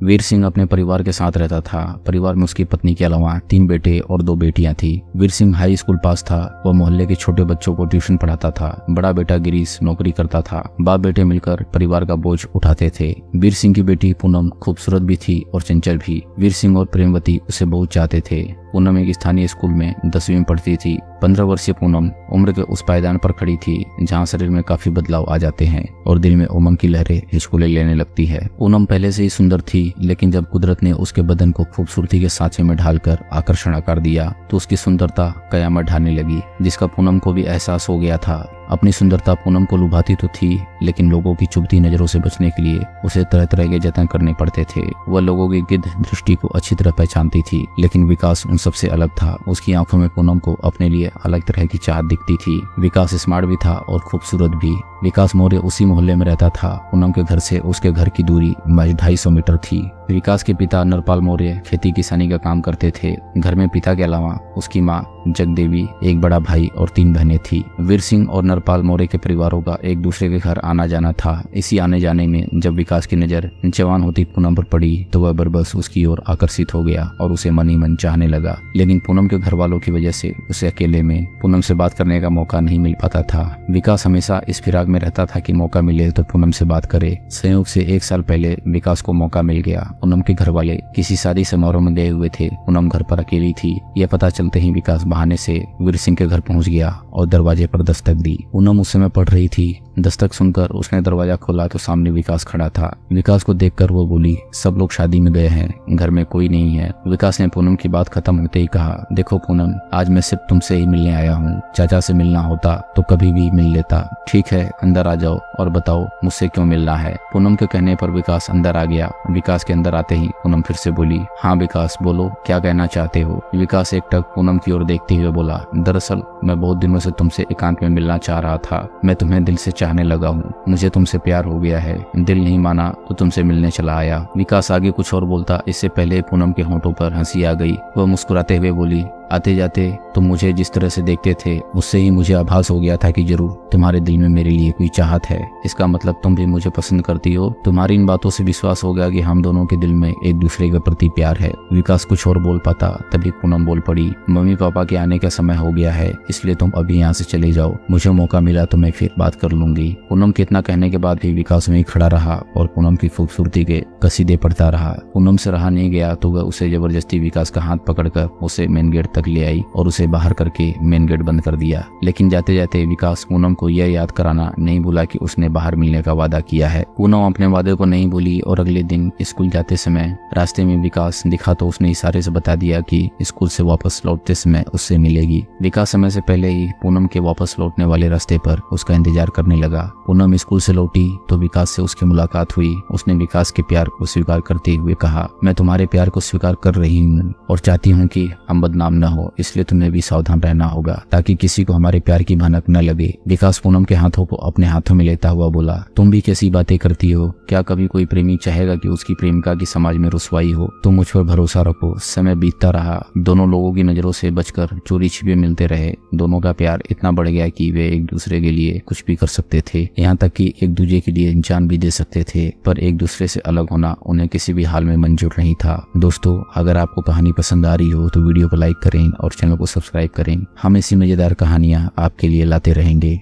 वीर सिंह अपने परिवार के साथ रहता था। परिवार में उसकी पत्नी के अलावा 3 बेटे और 2 बेटियां थी। वीर सिंह हाई स्कूल पास था। वह मोहल्ले के छोटे बच्चों को ट्यूशन पढ़ाता था। बड़ा बेटा गिरीश नौकरी करता था। बाप बेटे मिलकर परिवार का बोझ उठाते थे। वीर सिंह की बेटी पूनम खूबसूरत भी थी और चंचल भी। वीर सिंह और प्रेमवती उसे बहुत चाहते थे। पूनम एक स्थानीय स्कूल में 10वीं में पढ़ती थी। 15 वर्षीय पूनम उम्र के उस पायदान पर खड़ी थी जहां शरीर में काफी बदलाव आ जाते हैं और दिल में उमंग की लहरें हिचकोले लेने लगती है। पूनम पहले से ही सुंदर थी, लेकिन जब कुदरत ने उसके बदन को खूबसूरती के सांचे में ढालकर आकर्षण आकार दिया तो उसकी सुंदरता कयामत ढाने लगी, जिसका पूनम को भी एहसास हो गया था। अपनी सुंदरता पूनम को लुभाती तो थी, लेकिन लोगों की चुभती नजरों से बचने के लिए उसे तरह तरह के जतन करने पड़ते थे। वह लोगों की गिद्ध दृष्टि को अच्छी तरह पहचानती थी, लेकिन विकास उन सबसे अलग था। उसकी आंखों में पूनम को अपने लिए अलग तरह की चाहत दिखती थी। विकास स्मार्ट भी था और खूबसूरत भी। विकास मौर्य उसी मोहल्ले में रहता था। पूनम के घर से उसके घर की दूरी महज 250 मीटर थी। विकास के पिता नरपाल मौर्य खेती किसानी का काम करते थे। घर में पिता के अलावा उसकी माँ जगदेवी, एक बड़ा भाई और 3 बहनें थी। वीर सिंह और नरपाल मौर्य के परिवारों का एक दूसरे के घर आना जाना था। इसी आने जाने में जब विकास की नजर जवान होती पूनम पर पड़ी तो वह बरबस उसकी ओर आकर्षित हो गया और उसे मन ही मन चाहने लगा। लेकिन पूनम के घर वालों की वजह से उसे अकेले में पूनम से बात करने का मौका नहीं मिल पाता था। विकास हमेशा इस फिराक में रहता था कि मौका मिले तो पूनम से बात करे। संयोग से 1 साल पहले विकास को मौका मिल गया। पूनम के घर वाले किसी शादी समारोह में गए हुए थे। पूनम घर पर अकेली थी। यह पता चलते ही विकास बहाने से वीर सिंह के घर पहुंच गया और दरवाजे पर दस्तक दी। पूनम उस समय पढ़ रही थी। दस्तक सुनकर उसने दरवाजा खोला तो सामने विकास खड़ा था। विकास को देखकर वो बोली, सब लोग शादी में गए हैं, घर में कोई नहीं है। विकास ने पूनम की बात खत्म होते ही कहा, देखो पूनम, आज मैं सिर्फ तुमसे ही मिलने आया हूँ। चाचा से मिलना होता तो कभी भी मिल लेता। ठीक है, अंदर आ जाओ और बताओ मुझसे क्यों मिलना है। पूनम के कहने पर विकास अंदर आ गया। विकास के अंदर आते ही पूनम फिर से बोली, हाँ विकास बोलो, क्या कहना चाहते हो। विकास एकटक पूनम की ओर देखते हुए बोला, दरअसल मैं बहुत दिनों से तुमसे एकांत में मिलना चाह रहा था। मैं तुम्हें दिल से चाहने लगा हूँ। मुझे तुमसे प्यार हो गया है। दिल नहीं माना तो तुमसे मिलने चला आया। विकास आगे कुछ और बोलता, इससे पहले पूनम के होंठों पर हंसी आ गई। वह मुस्कुराते हुए बोली, आते जाते तुम मुझे जिस तरह से देखते थे उससे ही मुझे आभास हो गया था कि जरूर तुम्हारे दिल में मेरे लिए कोई चाहत है। इसका मतलब तुम भी मुझे पसंद करती हो। तुम्हारी इन बातों से विश्वास हो गया कि हम दोनों के दिल में एक दूसरे के प्रति प्यार है। विकास कुछ और बोल पाता तभी पूनम बोल पड़ी, मम्मी पापा के आने का समय हो गया है, इसलिए तुम अभी यहाँ से चले जाओ। मुझे मौका मिला तो मैं फिर बात कर लूंगी। पूनम के इतना कहने के बाद भी विकास वहीं खड़ा रहा और पूनम की खूबसूरती के कसीदे पढ़ता रहा। पूनम से रहा नहीं गया तो वह उसे जबरदस्ती विकास का हाथ पकड़कर उसे मेन गेट तक ले आई और उसे बाहर करके मेन गेट बंद कर दिया। लेकिन जाते जाते विकास पूनम को यह याद कराना नहीं भूला कि उसने बाहर मिलने का वादा किया है। पूनम अपने वादे को नहीं भूली और अगले दिन स्कूल जाते समय रास्ते में विकास दिखा तो उसने इशारे से बता दिया कि स्कूल से वापस लौटते समय उससे मिलेगी। विकास समय से पहले ही पूनम के वापस लौटने वाले रास्ते पर उसका इंतजार करने लगा। पूनम स्कूल से लौटी तो विकास से उसकी मुलाकात हुई। उसने विकास के प्यार को स्वीकार करते हुए कहा, मैं तुम्हारे प्यार को स्वीकार कर रही हूँ और चाहती हूँ कि हम बदनाम न हो, इसलिए तुम्हें भी सावधान रहना होगा ताकि किसी को हमारे प्यार की भनक न लगे। विकास पूनम के हाथों को अपने हाथों में लेता हुआ बोला, तुम भी कैसी बातें करती हो। क्या कभी कोई प्रेमी चाहेगा कि उसकी प्रेमिका की समाज में रुसवाई हो। तुम मुझ पर भरोसा रखो। समय बीतता रहा। दोनों लोगों की नजरों से बचकर चोरी छिपे मिलते रहे। दोनों का प्यार इतना बढ़ गया कि वे एक दूसरे के लिए कुछ भी कर सकते थे, यहाँ तक कि एक दूसरे के लिए जान भी दे सकते थे। पर एक दूसरे से अलग होना उन्हें किसी भी हाल में मंजूर नहीं था। दोस्तों, अगर आपको कहानी पसंद आ रही हो तो वीडियो को लाइक करें और चैनल को सब्सक्राइब करें। हम ऐसी मजेदार कहानियां आपके लिए लाते रहेंगे।